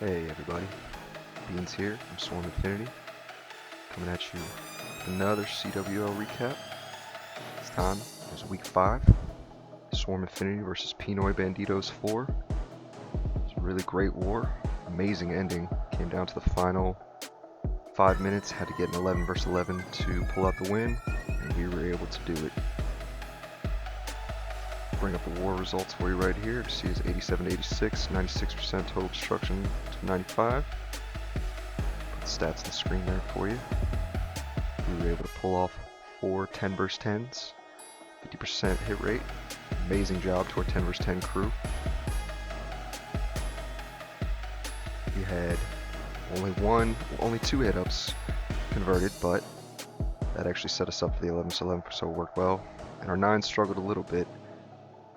Hey everybody, Beans here from Swarm Infinity, coming at you with another CWL recap. This time is week 5, Swarm Infinity versus PINOY Bandidos4. It's a really great war, amazing ending, came down to the final 5 minutes, had to get an 11 versus 11 to pull out the win, and we were able to do it. Bring up the war results for you right here. You see is 87-86, 96% total destruction to 95. Put the stats on the screen there for you. We were able to pull off 4 10 vs 10s, 50% hit rate. Amazing job to our 10 vs 10 crew. We had only 2 hit-ups converted, but that actually set us up for the 11 vs 11, so it worked well. And our 9 struggled a little bit,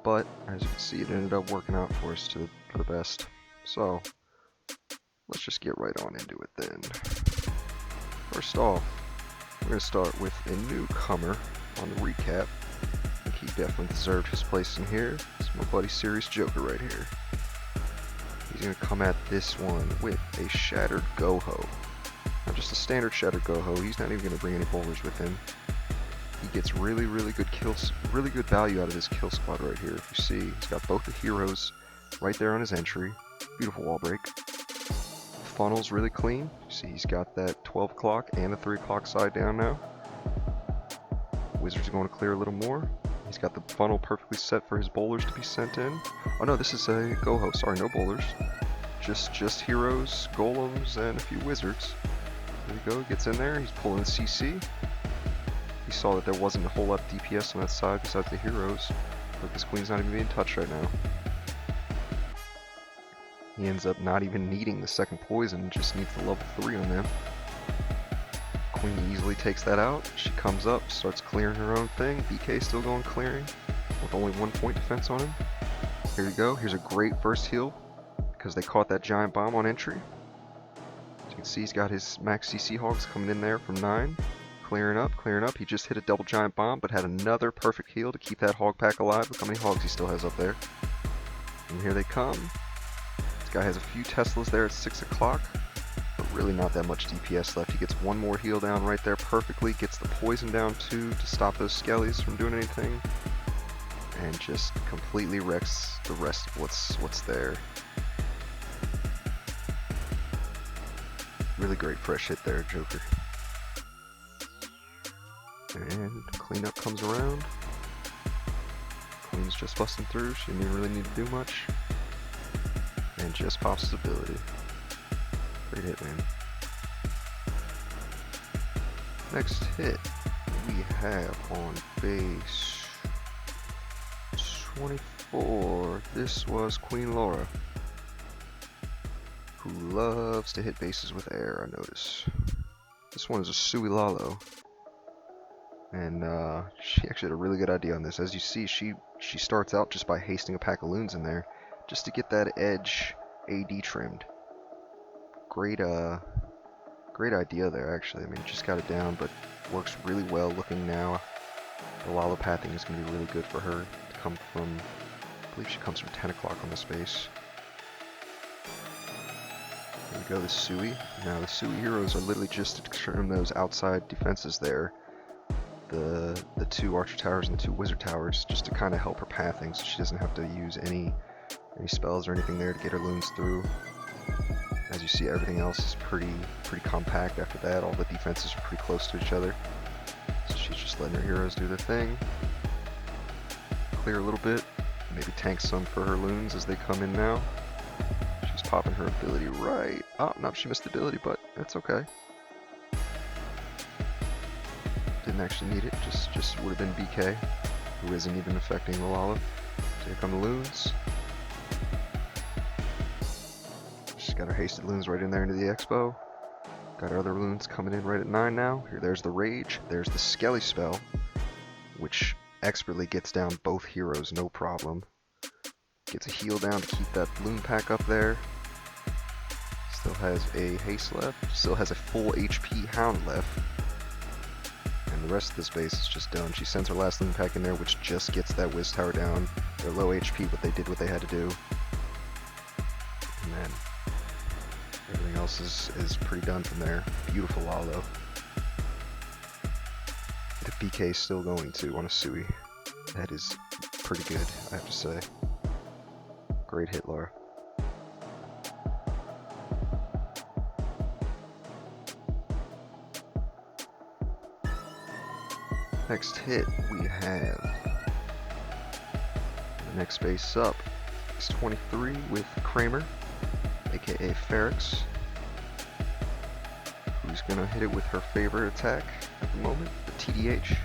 but as you can see, it ended up working out for us for the best. So let's just get right on into it then. First off, we're going to start with a newcomer on the recap. I think he definitely deserved his place in here. It's my buddy Serious Joker right here. He's going to come at this one with a Shattered Go-Ho. Not just a standard Shattered Go-Ho, he's not even going to bring any bowlers with him. He gets really good kills, really good value out of his kill squad right here. If you see, he's got both the heroes right there on his entry. Beautiful wall break. Funnel's really clean. You see, he's got that 12 o'clock and the 3 o'clock side down now. Wizard's going to clear a little more. He's got the funnel perfectly set for his bowlers to be sent in. Oh no, this is a Go-Ho. Sorry, no bowlers. Just heroes, golems, and a few wizards. There we go. Gets in there. He's pulling the CC. He saw that there wasn't a whole lot of DPS on that side besides the heroes. Like his queen's not even being touched right now. He ends up not even needing the second poison, just needs the level 3 on them. Queen easily takes that out. She comes up, starts clearing her own thing. BK still going clearing with only 1 point defense on him. Here you go. Here's a great first heal because they caught that giant bomb on entry. As you can see, he's got his max CC hogs coming in there from 9. Clearing up. He just hit a double giant bomb, but had another perfect heal to keep that hog pack alive. Look how many hogs he still has up there. And here they come. This guy has a few Teslas there at 6 o'clock, but really not that much DPS left. He gets one more heal down right there perfectly, gets the poison down too to stop those skellies from doing anything, and just completely wrecks the rest of what's there. Really great fresh hit there, Joker. And cleanup comes around. Queen's just busting through. She didn't even really need to do much. And just pops his ability. Great hit, man. Next hit we have on base 24. This was Queen Laura, who loves to hit bases with air, I notice. This one is a Suilalo. And she actually had a really good idea on this. As you see, she starts out just by hasting a pack of loons in there, just to get that edge AD trimmed. Great idea there, actually. I mean, just got it down, but works really well looking now. The Lalo pathing is going to be really good for her to come from, I believe she comes from 10 o'clock on the space. There we go, the Sui. Now, the Sui heroes are literally just to trim those outside defenses there. The 2 archer towers and the 2 wizard towers, just to kind of help her pathing so she doesn't have to use any spells or anything there to get her loons through. As you see, everything else is pretty compact after that. All the defenses are pretty close to each other. So she's just letting her heroes do their thing. Clear a little bit, maybe tank some for her loons as they come in now. She's popping her ability right. Oh, no, she missed the ability, but that's okay. Didn't actually need it, just would have been BK, who isn't even affecting the Lala. So here come the loons. She's got her hasted loons right in there into the expo. Got her other loons coming in right at 9 now. There's the Rage, there's the Skelly spell, which expertly gets down both heroes, no problem. Gets a heal down to keep that loon pack up there. Still has a haste left, still has a full HP hound left. And the rest of this base is just done. She sends her last loon pack in there, which just gets that Wiz Tower down. They're low HP, but they did what they had to do. And then Everything else is pretty done from there. Beautiful Lalo. The PK is still going too on a Sui. That is pretty good, I have to say. Great hit, Laura. Next hit we have, the next base up is 23 with Kramer, aka Ferrex, who's gonna hit it with her favorite attack at the moment, the TDH,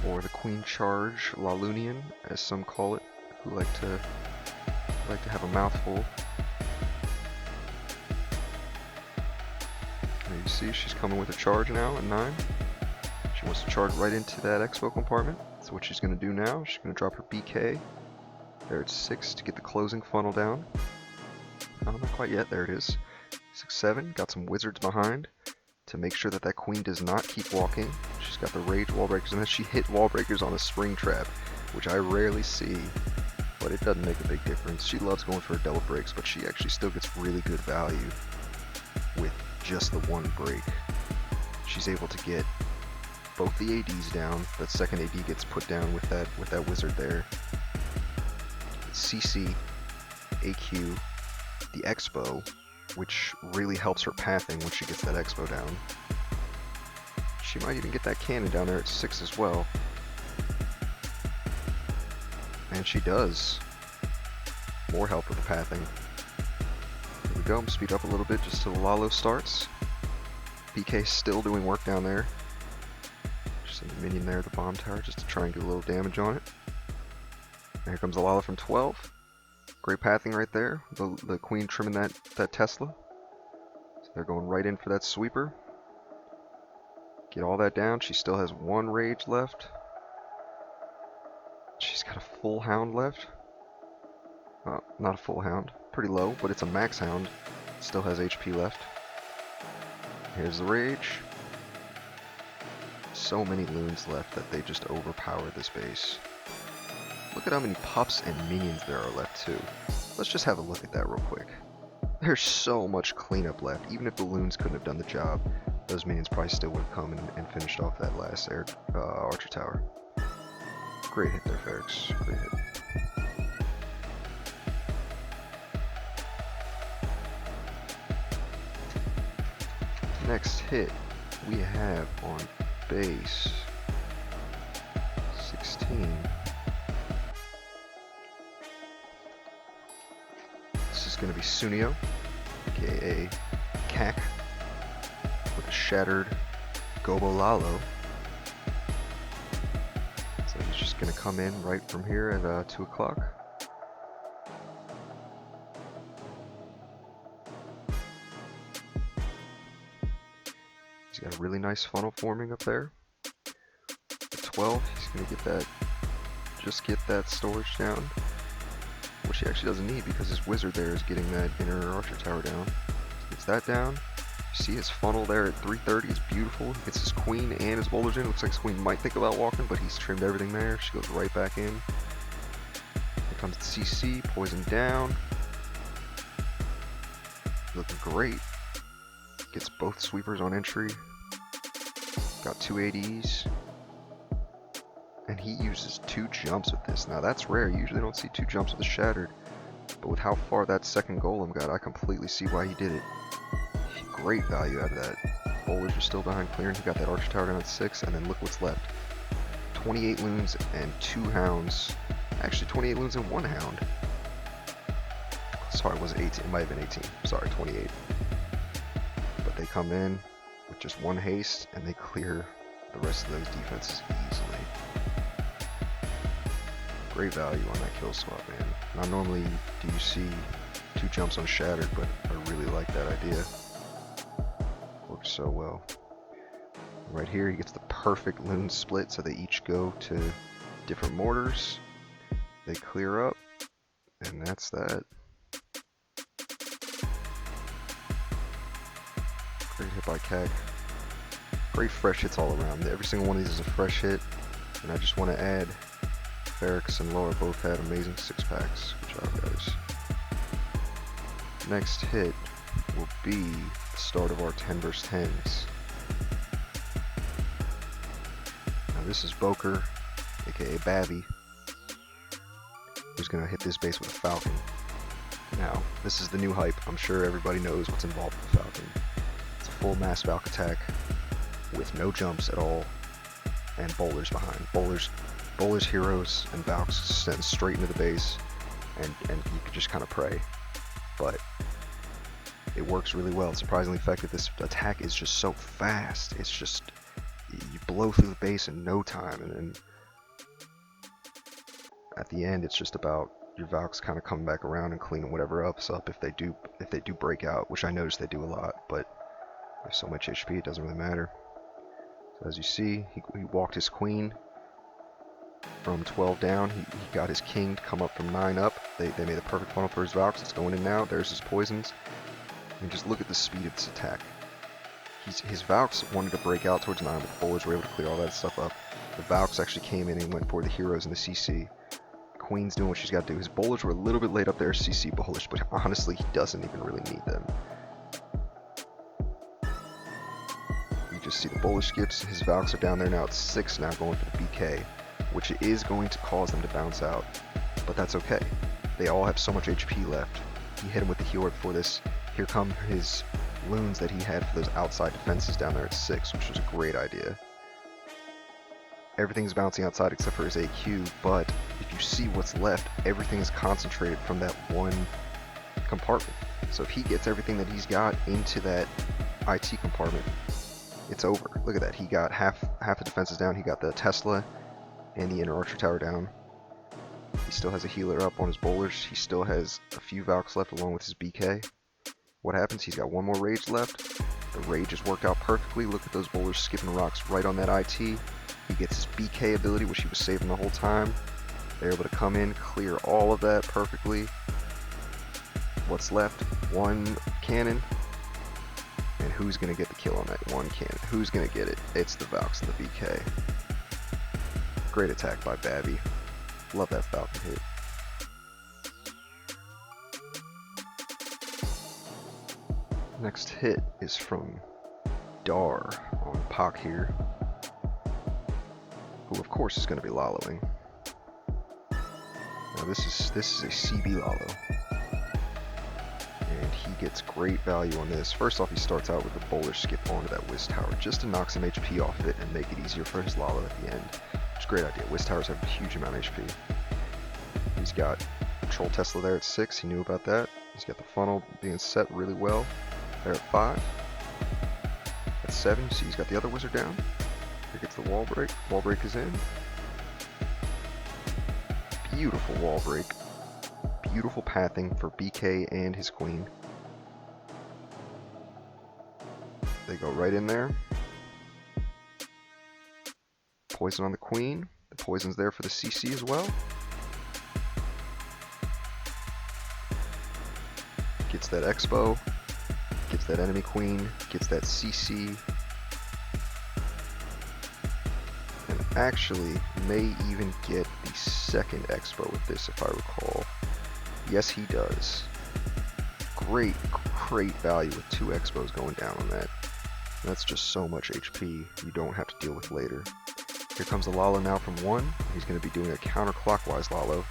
or the Queen Charge Lalunian, as some call it, who like to have a mouthful. And you see she's coming with a charge now at 9. She wants to charge right into that expo compartment. So what she's going to do now, she's going to drop her BK there at 6 to get the closing funnel down. Oh, not quite yet. There it is. 6-7. Got some wizards behind to make sure that that queen does not keep walking. She's got the rage wall breakers, and then she hit wall breakers on a spring trap, which I rarely see, but it doesn't make a big difference. She loves going for double breaks, but she actually still gets really good value with just the one break. She's able to get both the ADs down. That second AD gets put down with that wizard there. CC, AQ, the Expo, which really helps her pathing when she gets that Expo down. She might even get that cannon down there at 6 as well. And she does. More help with the pathing. Here we go, speed up a little bit just till Lalo starts. BK still doing work down there. Send a minion there at the bomb tower just to try and get a little damage on it. And here comes the Lalo from 12. Great pathing right there. The queen trimming that Tesla. So they're going right in for that sweeper. Get all that down. She still has one rage left. She's got a full hound left. Not a full hound. Pretty low, but it's a max hound. Still has HP left. Here's the rage. So many loons left that they just overpower this base. Look at how many pups and minions there are left too. Let's just have a look at that real quick. There's so much cleanup left. Even if the loons couldn't have done the job, those minions probably still would have come and finished off that last archer tower. Great hit there, Ferrex. Great hit. Next hit we have on base 16. This is going to be Sunio, aka Kak, with a shattered Gobo Lalo. So he's just going to come in right from here at 2 o'clock. He's got a really nice funnel forming up there. At 12, he's going to get that storage down, which he actually doesn't need because his wizard there is getting that inner archer tower down. Gets that down. You see his funnel there at 330 is beautiful. He gets his queen and his boulders in. Looks like his queen might think about walking, but he's trimmed everything there. She goes right back in. Here comes the CC, poison down. Looking great. Gets both sweepers on entry. Got 2 ADs. And he uses 2 jumps with this. Now that's rare. You usually don't see 2 jumps with a shattered. But with how far that second golem got, I completely see why he did it. Great value out of that. Bowlers are still behind clearing. He got that archer tower down at 6, and then look what's left. 28 loons and 2 hounds. Actually, 28 loons and 1 hound. Sorry, was it 18? It might have been 18. Sorry, 28. But they come in with just 1 haste, and they clear the rest of those defenses easily. Great value on that kill swap, man. Not normally do you see 2 jumps on shattered, but I really like that idea. Works so well. Right here, he gets the perfect loon split, so they each go to different mortars. They clear up, and that's that. Great hit by Kak. Great fresh hits all around. Every single one of these is a fresh hit, and I just want to add Ferrex and Laura both had amazing 6-packs. Good job, guys. Next hit will be the start of our 10 vs 10s. Now this is Boker, aka Babby, who's going to hit this base with a Falcon. Now, this is the new hype. I'm sure everybody knows what's involved with the Falcon. It's a full mass Valk attack with no jumps at all, and bowlers behind. Bowlers, heroes, and Valks send straight into the base, and you could just kind of pray. But it works really well. It's surprisingly effective. This attack is just so fast. It's just, you blow through the base in no time, and then at the end it's just about your Valks kind of coming back around and cleaning whatever up's up if they do break out, which I notice they do a lot, but there's so much HP it doesn't really matter. So as you see, he walked his queen from 12 down. He got his king to come up from 9 up. They made the perfect funnel for his Valks. It's going in now. There's his poisons. And just look at the speed of this attack. His Valks wanted to break out towards 9, but the bowlers were able to clear all that stuff up. The Valks actually came in and went for the heroes and the CC. Queen's doing what she's got to do. His bowlers were a little bit late up there, CC bowlers, but honestly, he doesn't even really need them. You just see the bowler skips. His Valks are down there now at 6 now, going for the BK, which is going to cause them to bounce out, but that's okay. They all have so much HP left. He hit him with the healer before this. Here come his loons that he had for those outside defenses down there at 6, which was a great idea. Everything's bouncing outside except for his AQ, but if you see what's left, everything is concentrated from that one compartment. So if he gets everything that he's got into that IT compartment, it's over. Look at that. He got half the defenses down. He got the Tesla and the inner archer tower down. He still has a healer up on his bowlers. He still has a few Valks left along with his BK. What happens? He's got one more rage left. The rage has worked out perfectly. Look at those bowlers skipping rocks right on that IT. He gets his BK ability, which he was saving the whole time. They're able to come in, clear all of that perfectly. What's left? One cannon. And who's going to get the kill on that one cannon? Who's going to get it? It's the Valks and the BK. Great attack by Babby. Love that Falcon hit. Next hit is from Dar on Pac here, who of course is going to be Laloing. Now this is a CB Lalo, and he gets great value on this. First off, he starts out with a bowler skip onto that Wiz Tower just to knock some HP off of it and make it easier for his Lalo at the end. It's a great idea. Wiz Towers have a huge amount of HP. He's got Troll Tesla there at 6. He knew about that. He's got the funnel being set really well there at 5. At 7, see he's got the other wizard down. Here gets the wall break. Wall break is in. Beautiful wall break. Beautiful pathing for BK and his queen. They go right in there. Poison on the queen. The poison's there for the CC as well. Gets that Expo. Gets that enemy queen. Gets that CC. And actually may even get the second Expo with this, if I recall. Yes, he does. Great value with 2 Expos going down on that. That's just so much HP you don't have to deal with later. Here comes the Lalo now from 1. He's going to be doing a counterclockwise Lalo.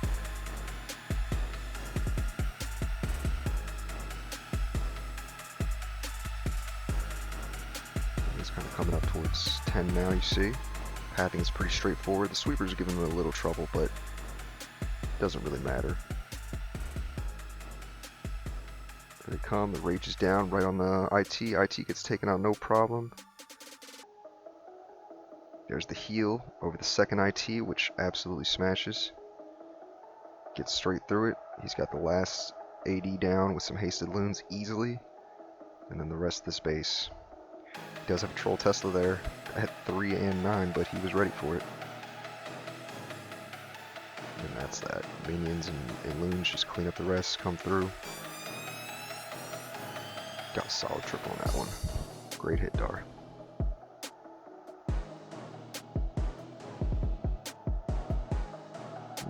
He's kind of coming up towards 10 now, you see. Pathing is pretty straightforward. The sweepers are giving him a little trouble, but it doesn't really matter. There they come. The rage is down right on the IT. IT gets taken out no problem. There's the heal over the second IT, which absolutely smashes. Gets straight through it. He's got the last AD down with some hasted loons easily. And then the rest of this base. He does have a Troll Tesla there at 3 and 9, but he was ready for it. And that's that. Minions and loons just clean up the rest, come through. Got a solid triple on that one. Great hit, Dar.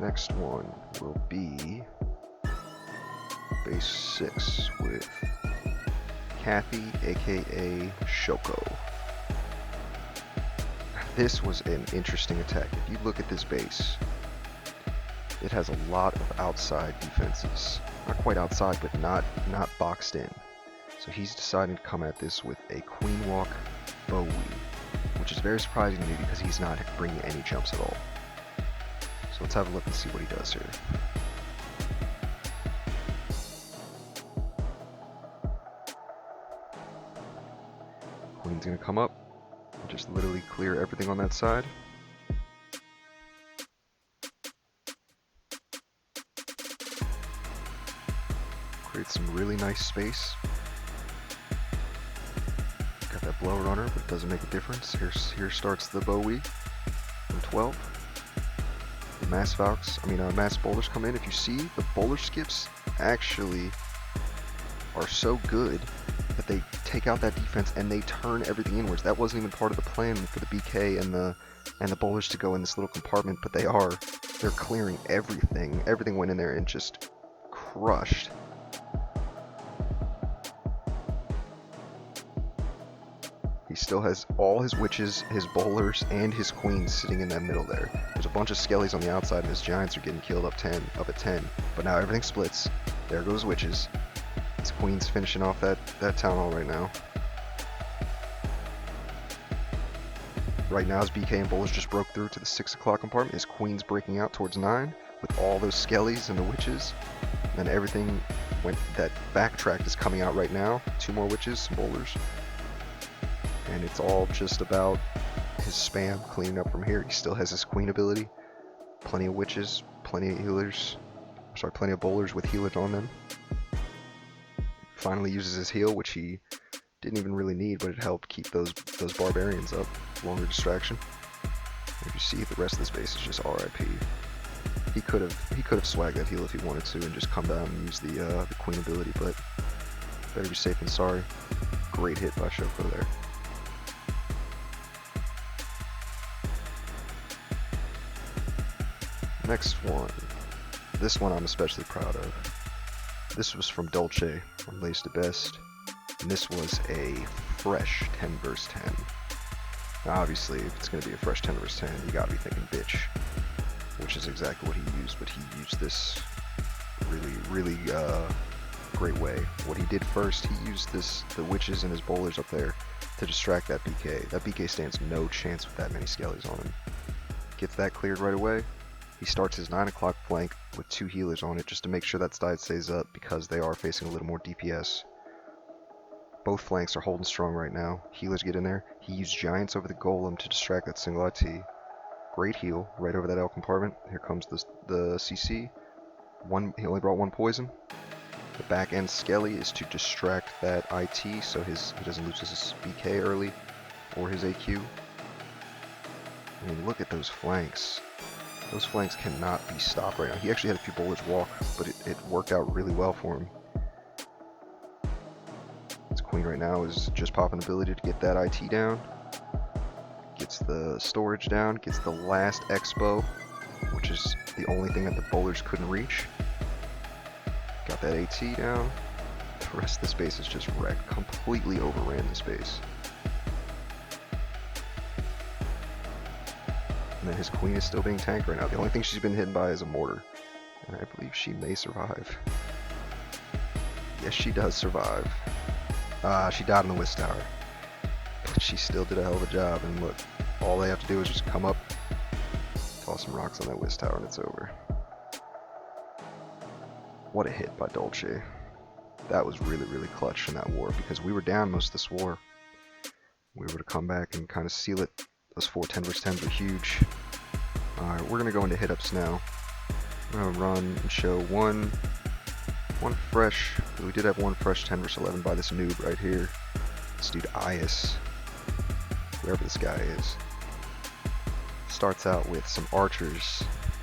Next one will be base 6 with Kathy, aka Shoko. This was an interesting attack. If you look at this base, it has a lot of outside defenses. Not quite outside, but not boxed in. So he's decided to come at this with a Queen Walk Bowie, which is very surprising to me because he's not bringing any jumps at all. So let's have a look and see what he does here. Queen's gonna come up and just literally clear everything on that side. Create some really nice space. Got that blow runner, but it doesn't make a difference. Here starts the Bowie from 12. The mass bowlers come in. If you see, the bowler skips actually are so good that they take out that defense and they turn everything inwards. That wasn't even part of the plan for the BK and the bowlers to go in this little compartment, but they're clearing everything. Everything went in there and just crushed. He still has all his witches, his bowlers, and his queens sitting in that middle there. There's a bunch of skellies on the outside, and his giants are getting killed up at 10. But now everything splits. There goes witches. His queen's finishing off that town hall right now. Right now, his BK and bowlers just broke through to the 6 o'clock compartment. His queen's breaking out towards 9 with all those skellies and the witches. And then everything that backtrack is coming out right now. 2 more witches, some bowlers. And it's all just about his spam cleaning up from here. He still has his queen ability. Plenty of witches, plenty of healers. Sorry, plenty of bowlers with healers on them. Finally uses his heal, which he didn't even really need, but it helped keep those barbarians up. Longer distraction. If you see, the rest of this base is just RIP. He could have swagged that heal if he wanted to and just come down and use the queen ability, but better be safe than sorry. Great hit by Shoko there. Next one. This one I'm especially proud of. This was from Dolce on Lace to Best, and this was a fresh 10 vs 10. Now obviously, if it's going to be a fresh 10 vs 10, you gotta be thinking bitch, which is exactly what he used, but he used this really great way. What he did first, he used the witches and his bowlers up there to distract that BK. That BK stands no chance with that many skellies on him. Gets that cleared right away. He starts his 9 o'clock flank with 2 healers on it just to make sure that side stays up because they are facing a little more DPS. Both flanks are holding strong right now. Healers get in there. He used giants over the golem to distract that single IT. Great heal right over that L compartment. Here comes the CC. He only brought 1 poison. The back end skelly is to distract that IT so he doesn't lose his BK early or his AQ. I mean, look at those flanks. Those flanks cannot be stopped right now. He actually had a few bowlers walk, but it worked out really well for him. His queen right now is just popping ability to get that IT down. Gets the storage down, gets the last Expo, which is the only thing that the bowlers couldn't reach. Got that AT down. The rest of the space is just wrecked. Completely overran the space. And then his queen is still being tanked right now. The only thing she's been hit by is a mortar. And I believe she may survive. Yes, she does survive. She died in the Whist Tower. But she still did a hell of a job. And look, all they have to do is just come up, toss some rocks on that Whist Tower, and it's over. What a hit by Dolce. That was really clutch in that war because we were down most of this war. We were to come back and kind of seal it. Those 4 10 vs 10s are huge. Alright, we're going to go into hit-ups now. We're going to run and show one fresh. We did have 1 fresh 10 vs 11 by this noob right here. This dude Ias, whoever this guy is, starts out with some archers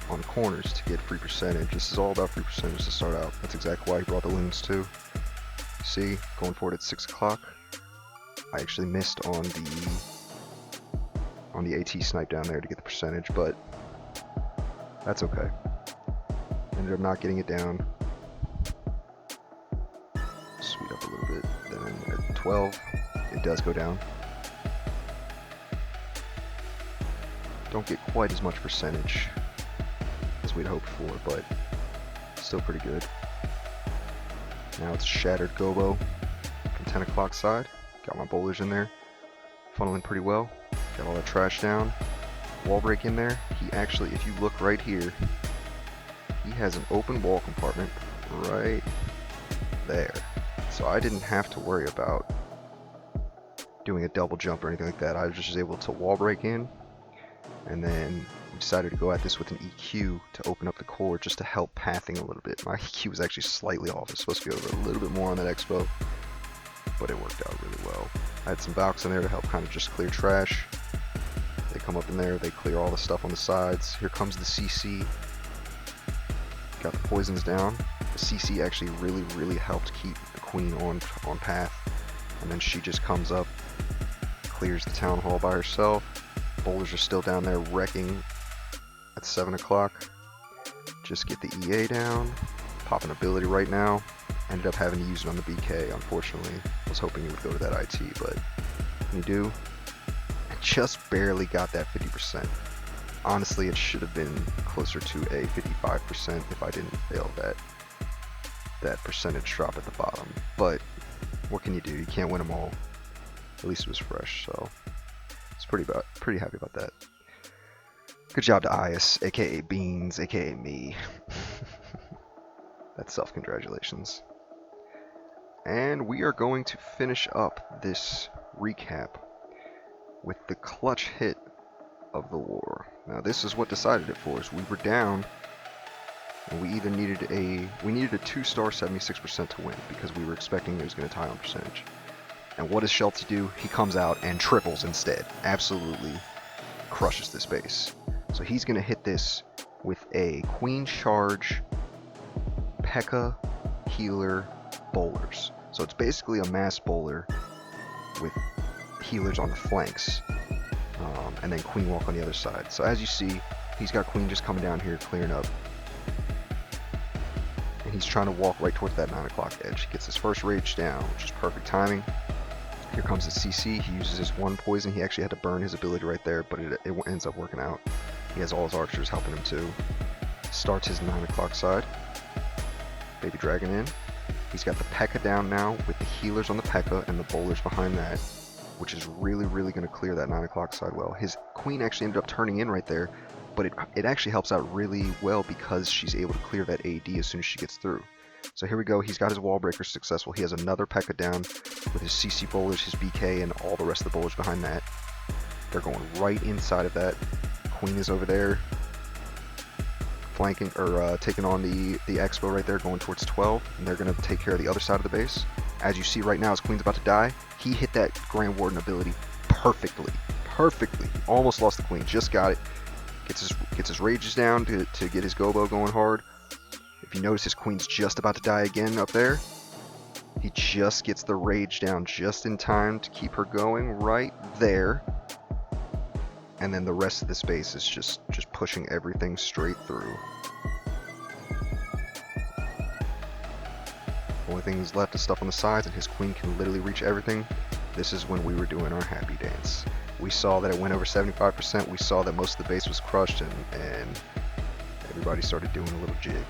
on corners to get free percentage. This is all about free percentage to start out. That's exactly why he brought the loons too. See, going forward at 6 o'clock. I actually missed on the AT snipe down there to get the percentage, but that's okay. Ended up not getting it down. Speed up a little bit. Then at 12, it does go down. Don't get quite as much percentage as we'd hoped for, but still pretty good. Now it's shattered gobo from 10 o'clock side. Got my bowlers in there, funneling pretty well. Got all that trash down. Wall break in there. He actually, if you look right here, he has an open wall compartment right there. So I didn't have to worry about doing a double jump or anything like that. I was just able to wall break in, and then we decided to go at this with an EQ to open up the core just to help pathing a little bit. My EQ was actually slightly off. It's supposed to be over a little bit more on that expo, but it worked out really well. I had some Valks in there to help kind of just clear trash. They come up in there, they clear all the stuff on the sides. Here comes the CC. Got the poisons down. The CC actually really helped keep the queen on path. And then she just comes up, clears the town hall by herself. Bowlers are still down there wrecking at 7 o'clock. Just get the EA down. Pop an ability right now. Ended up having to use it on the BK, unfortunately. I was hoping it would go to that IT, but you do. I just barely got that 50%. Honestly, it should have been closer to a 55% if I didn't fail that percentage drop at the bottom. But what can you do? You can't win them all. At least it was fresh, so it's pretty happy about that. Good job to Ias, aka Beans, aka me. That's self-congratulations. And we are going to finish up this recap with the clutch hit of the war. Now this is what decided it for us. We were down, and we either needed a 2-star 76% to win, because we were expecting it was going to tie on percentage. And what does Shelty do? He comes out and triples instead. Absolutely crushes this base. So he's going to hit this with a queen charge, P.E.K.K.A, healer, bowlers. So it's basically a mass bowler with healers on the flanks, and then queen walk on the other side. So as you see, he's got queen just coming down here clearing up, and he's trying to walk right towards that 9 o'clock edge. He gets his first rage down, which is perfect timing. Here comes the CC. He uses his one poison. He actually had to burn his ability right there, but it ends up working out. He has all his archers helping him too. Starts his 9 o'clock side. Baby dragon in. He's got the P.E.K.K.A down now with the healers on the P.E.K.K.A and the bowlers behind that, which is really going to clear that 9 o'clock side well. His queen actually ended up turning in right there, but it actually helps out really well because she's able to clear that AD as soon as she gets through. So here we go. He's got his wall breaker successful. He has another P.E.K.K.A down with his CC bowlers, his BK, and all the rest of the bowlers behind that. They're going right inside of that. Queen is over there, flanking or taking on the expo right there, going towards 12, and they're going to take care of the other side of the base. As you see right now, his queen's about to die. He hit that Grand Warden ability perfectly. He almost lost the queen, just got it. Gets his rages down to get his gobo going hard. If you notice, his queen's just about to die again up there. He just gets the rage down just in time to keep her going right there. And then the rest of the space is just pushing everything straight through. Only thing is left is stuff on the sides, and his queen can literally reach everything. This is when we were doing our happy dance. We saw that it went over 75%. We saw that most of the base was crushed, and everybody started doing a little jig.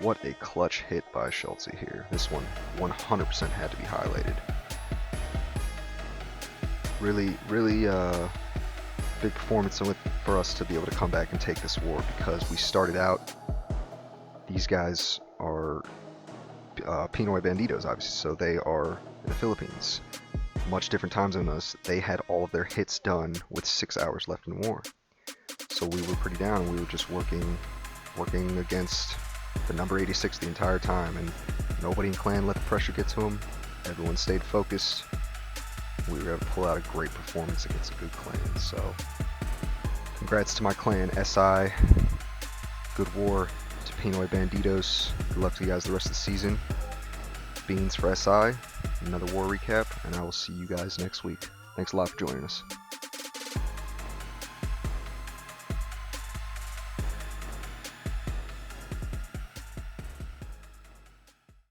What a clutch hit by Shelty here. This one 100% had to be highlighted. Really big performance for us to be able to come back and take this war, because we started out, these guys are PINOY Bandidos, obviously, so they are in the Philippines. Much different time zone than us. They had all of their hits done with 6 hours left in war. So we were pretty down. We were just working against the number 86 the entire time, and nobody in clan let the pressure get to them. Everyone stayed focused. We were able to pull out a great performance against a good clan. So congrats to my clan, SI. Good war to PINOY Bandidos. Good luck to you guys the rest of the season. Beans for SI. Another war recap, and I will see you guys next week. Thanks a lot for joining us.